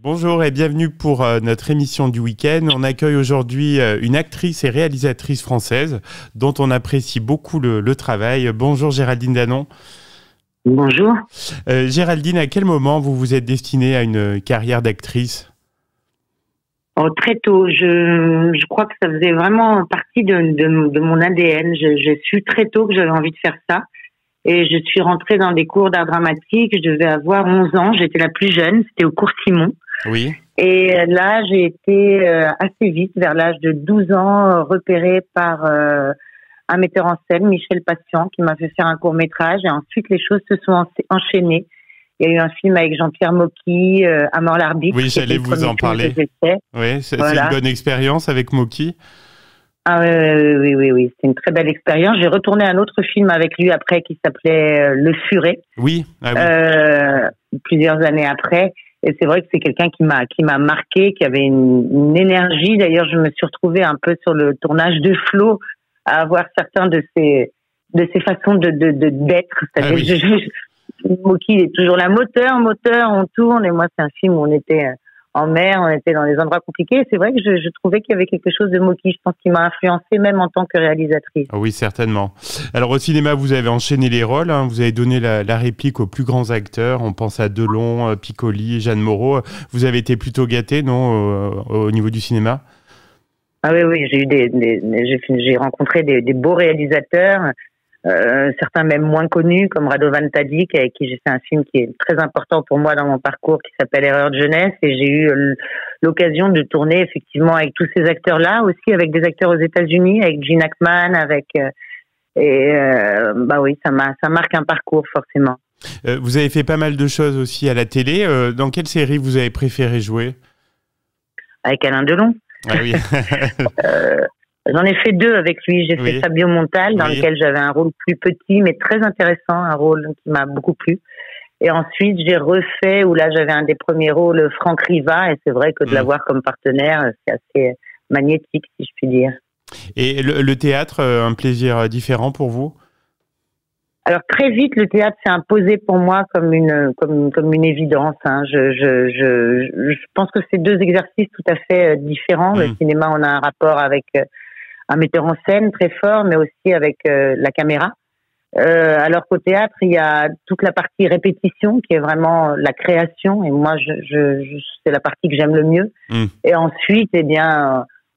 Bonjour et bienvenue pour notre émission du week-end. On accueille aujourd'hui une actrice et réalisatrice française dont on apprécie beaucoup le travail. Bonjour Géraldine Danon. Bonjour. Géraldine, à quel moment vous vous êtes destinée à une carrière d'actrice ? Très tôt. Je crois que ça faisait vraiment partie de mon ADN. J'ai su très tôt que j'avais envie de faire ça. Et je suis rentrée dans des cours d'art dramatique. Je devais avoir 11 ans. J'étais la plus jeune. C'était au cours Simon. Oui. Et là, j'ai été assez vite, vers l'âge de 12 ans, repérée par un metteur en scène, Michel Patient, qui m'a fait faire un court-métrage. Et ensuite, les choses se sont enchaînées. Il y a eu un film avec Jean-Pierre Mocky, À mort l'arbitre. Oui, j'allais vous en parler. Oui, c'est une bonne expérience avec Mocky. Ah oui. C'était une très belle expérience. J'ai retourné un autre film avec lui après qui s'appelait Le Furet. Oui. Ah oui. Plusieurs années après. Et c'est vrai que c'est quelqu'un qui m'a marqué, qui avait une énergie. D'ailleurs, je me suis retrouvée un peu sur le tournage de Flo à avoir certains de ses façons d'être. C'est-à-dire, Mocky, il est toujours là, moteur, on tourne. Et moi, c'est un film où on était en mer, on était dans des endroits compliqués. Et c'est vrai que je trouvais qu'il y avait quelque chose de Mocky. Je pense qu'il m'a influencée même en tant que réalisatrice. Oui, certainement. Alors au cinéma, vous avez enchaîné les rôles. Vous avez donné la réplique aux plus grands acteurs. On pense à Delon, Piccoli, Jeanne Moreau. Vous avez été plutôt gâtée, non, au niveau du cinéma ? Ah oui, j'ai rencontré des beaux réalisateurs. Certains même moins connus comme Radovan Tadic, avec qui j'ai fait un film qui est très important pour moi dans mon parcours, qui s'appelle Erreur de jeunesse, et j'ai eu l'occasion de tourner effectivement avec tous ces acteurs-là, aussi avec des acteurs aux États-Unis, avec Gene Hackman, oui, ça marque un parcours forcément. Vous avez fait pas mal de choses aussi à la télé. Dans quelle série vous avez préféré jouer ? Avec Alain Delon. Ah oui. J'en ai fait 2 avec lui. J'ai fait Fabio Montal, dans lequel j'avais un rôle plus petit, mais très intéressant, un rôle qui m'a beaucoup plu. Et ensuite, j'ai refait, où là, j'avais un des premiers rôles, Franck Riva, et c'est vrai que de l'avoir comme partenaire, c'est assez magnétique, si je puis dire. Et le théâtre, un plaisir différent pour vous ? Alors très vite, le théâtre s'est imposé pour moi comme une évidence. Je pense que c'est 2 exercices tout à fait différents. Le cinéma, on a un rapport avec un metteur en scène très fort, mais aussi avec la caméra. Alors qu'au théâtre, il y a toute la partie répétition qui est vraiment la création. Et moi, c'est la partie que j'aime le mieux. Et ensuite,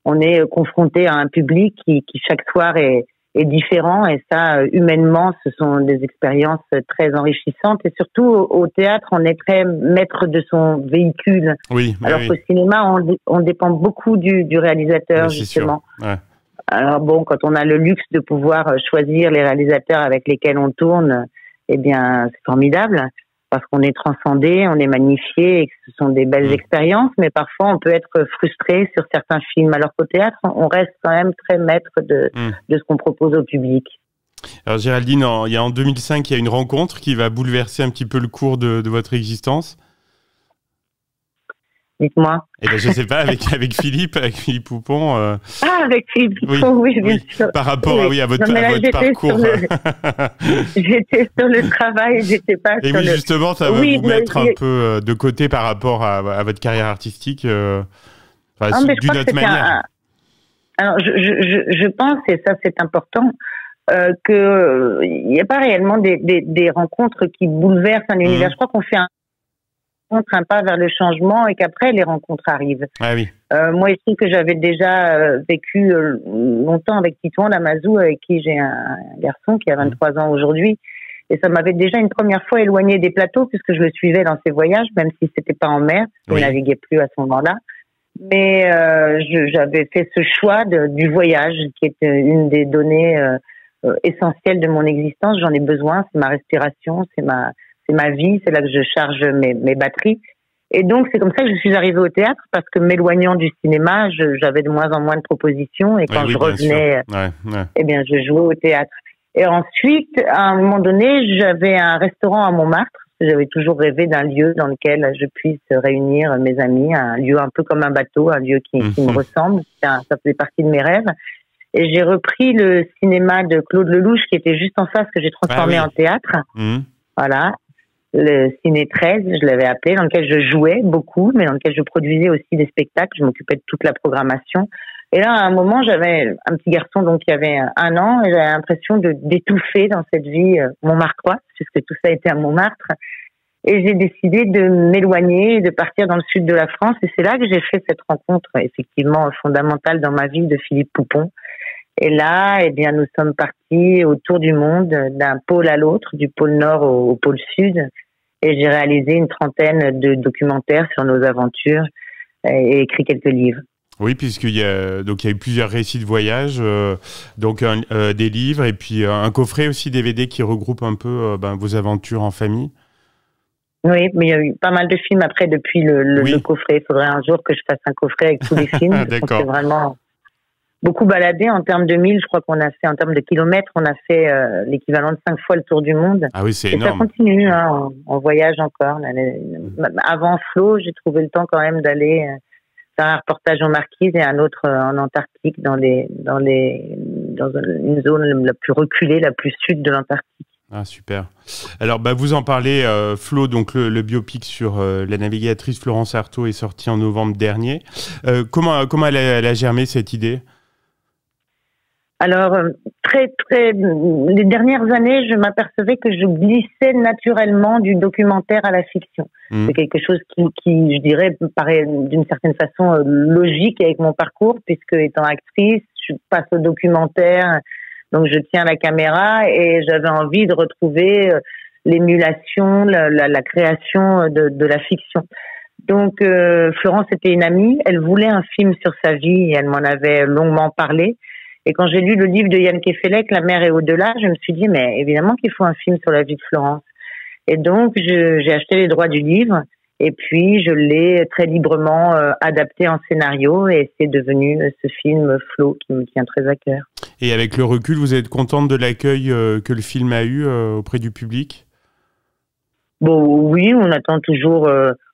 on est confronté à un public qui chaque soir est différent, et ça, humainement, ce sont des expériences très enrichissantes, et surtout au théâtre, on est très maître de son véhicule. Oui, alors qu'au cinéma, on dépend beaucoup du réalisateur, justement. Ouais. Alors bon, quand on a le luxe de pouvoir choisir les réalisateurs avec lesquels on tourne, c'est formidable, parce qu'on est transcendé, on est magnifié, et que ce sont des belles expériences, mais parfois on peut être frustré sur certains films, alors qu'au théâtre, on reste quand même très maître de ce qu'on propose au public. Alors Géraldine, en 2005, il y a une rencontre qui va bouleverser un petit peu le cours de votre existence. Dites-moi. Eh ben, je sais pas, avec Philippe Poupon. Avec Philippe Poupon, oui, bien sûr. Par rapport à votre parcours. J'étais sur le travail, j'étais pas sur le... justement, ça va vous mettre un peu de côté par rapport à votre carrière artistique, d'une autre manière. Alors, je pense, et ça c'est important, que il n'y a pas réellement des rencontres qui bouleversent un univers. Je crois qu'on fait un pas vers le changement, et qu'après les rencontres arrivent. Ah oui. Moi, il se trouve que j'avais déjà vécu longtemps avec Titouan Lamazou, avec qui j'ai un garçon qui a 23 ans aujourd'hui, et ça m'avait déjà une première fois éloigné des plateaux, puisque je le suivais dans ses voyages, même si c'était pas en mer, je ne naviguais plus à ce moment-là. Mais j'avais fait ce choix du voyage, qui est une des données essentielles de mon existence. J'en ai besoin, c'est ma respiration, c'est ma vie, c'est là que je charge mes batteries. Et donc, c'est comme ça que je suis arrivée au théâtre, parce que m'éloignant du cinéma, j'avais de moins en moins de propositions, et quand je revenais, je jouais au théâtre. Et ensuite, à un moment donné, j'avais un restaurant à Montmartre. J'avais toujours rêvé d'un lieu dans lequel je puisse réunir mes amis, un lieu un peu comme un bateau, un lieu qui me ressemble. Ça faisait partie de mes rêves. Et j'ai repris le cinéma de Claude Lelouch, qui était juste en face, que j'ai transformé en théâtre. Voilà. le Ciné 13, je l'avais appelé, dans lequel je jouais beaucoup, mais dans lequel je produisais aussi des spectacles. Je m'occupais de toute la programmation. Et là, à un moment, j'avais un petit garçon donc qui avait 1 an et j'avais l'impression d'étouffer dans cette vie montmartroise, puisque tout ça était à Montmartre. Et j'ai décidé de m'éloigner, de partir dans le sud de la France. Et c'est là que j'ai fait cette rencontre effectivement fondamentale dans ma vie de Philippe Poupon. Et là, eh bien, nous sommes partis autour du monde, d'un pôle à l'autre, du pôle Nord au pôle Sud. Et j'ai réalisé une trentaine de documentaires sur nos aventures et écrit quelques livres. Oui, puisqu'il y a eu plusieurs récits de voyage, des livres et puis un coffret aussi DVD qui regroupe un peu vos aventures en famille. Oui, mais il y a eu pas mal de films après depuis le coffret. Il faudrait un jour que je fasse un coffret avec tous les films. D'accord. On s'est vraiment beaucoup baladé en termes de milles. Je crois qu'on a fait, en termes de kilomètres, on a fait l'équivalent de 5 fois le tour du monde. Ah oui, c'est énorme. Et ça continue, hein, on voyage encore. Avant Flo, j'ai trouvé le temps quand même d'aller faire un reportage en Marquise et un autre en Antarctique, dans une zone la plus reculée, la plus sud de l'Antarctique. Ah, super. Alors, vous en parlez, Flo, donc le biopic sur la navigatrice Florence Artaud est sorti en novembre dernier. Comment elle a germé cette idée ? Alors, les dernières années, je m'apercevais que je glissais naturellement du documentaire à la fiction. C'est quelque chose qui, je dirais, me paraît d'une certaine façon logique avec mon parcours, puisque étant actrice, je passe au documentaire. Donc, je tiens la caméra et j'avais envie de retrouver l'émulation, la création de la fiction. Donc, Florence était une amie. Elle voulait un film sur sa vie et elle m'en avait longuement parlé. Et quand j'ai lu le livre de Yann Kefelec, La mer est au-delà, je me suis dit, mais évidemment qu'il faut un film sur la vie de Florence. Et donc, j'ai acheté les droits du livre et puis je l'ai très librement adapté en scénario et c'est devenu ce film Flo qui me tient très à cœur. Et avec le recul, vous êtes contente de l'accueil que le film a eu auprès du public ? Bon, oui, on attend toujours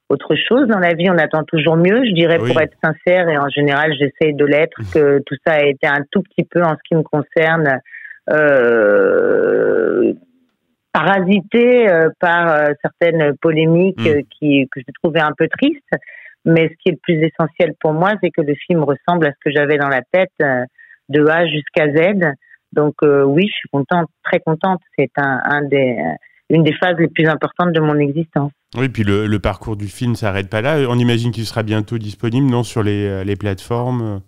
autre chose dans la vie, on attend toujours mieux, je dirais, pour être sincère, et en général, j'essaie de l'être, que tout ça a été un tout petit peu, en ce qui me concerne, parasité par certaines polémiques que je trouvais un peu tristes. Mais ce qui est le plus essentiel pour moi, c'est que le film ressemble à ce que j'avais dans la tête de A jusqu'à Z. Donc oui, je suis contente, très contente. C'est une des phases les plus importantes de mon existence. Oui, puis le parcours du film s'arrête pas là. On imagine qu'il sera bientôt disponible, non, sur les plateformes.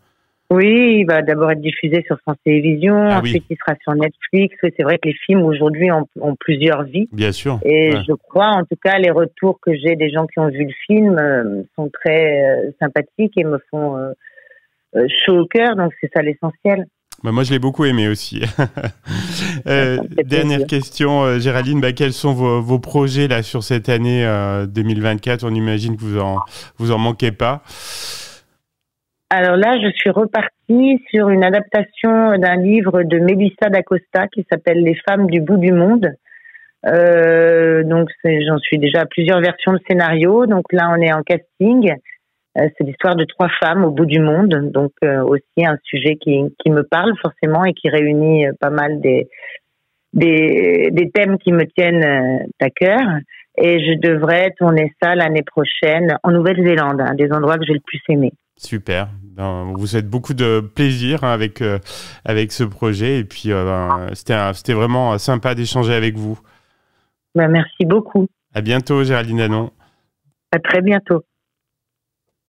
Oui, il va d'abord être diffusé sur France Télévisions, ensuite il sera sur Netflix. Oui, c'est vrai que les films aujourd'hui ont plusieurs vies. Bien sûr. Et je crois, en tout cas, les retours que j'ai des gens qui ont vu le film sont très sympathiques et me font chaud au cœur, donc c'est ça l'essentiel. Moi, je l'ai beaucoup aimé aussi. Dernière question, Géraldine, quels sont vos projets là, sur cette année 2024 ? On imagine que vous en manquez pas. Alors là, je suis repartie sur une adaptation d'un livre de Mélissa d'Acosta qui s'appelle Les femmes du bout du monde. Donc, j'en suis déjà à plusieurs versions de scénario. Donc là, on est en casting. C'est l'histoire de 3 femmes au bout du monde. Donc aussi un sujet qui me parle forcément et qui réunit pas mal des thèmes qui me tiennent à cœur. Et je devrais tourner ça l'année prochaine en Nouvelle-Zélande, un des endroits que j'ai le plus aimé. Super. On vous souhaite beaucoup de plaisir avec ce projet. Et puis, c'était vraiment sympa d'échanger avec vous. Merci beaucoup. À bientôt, Géraldine Danon. À très bientôt.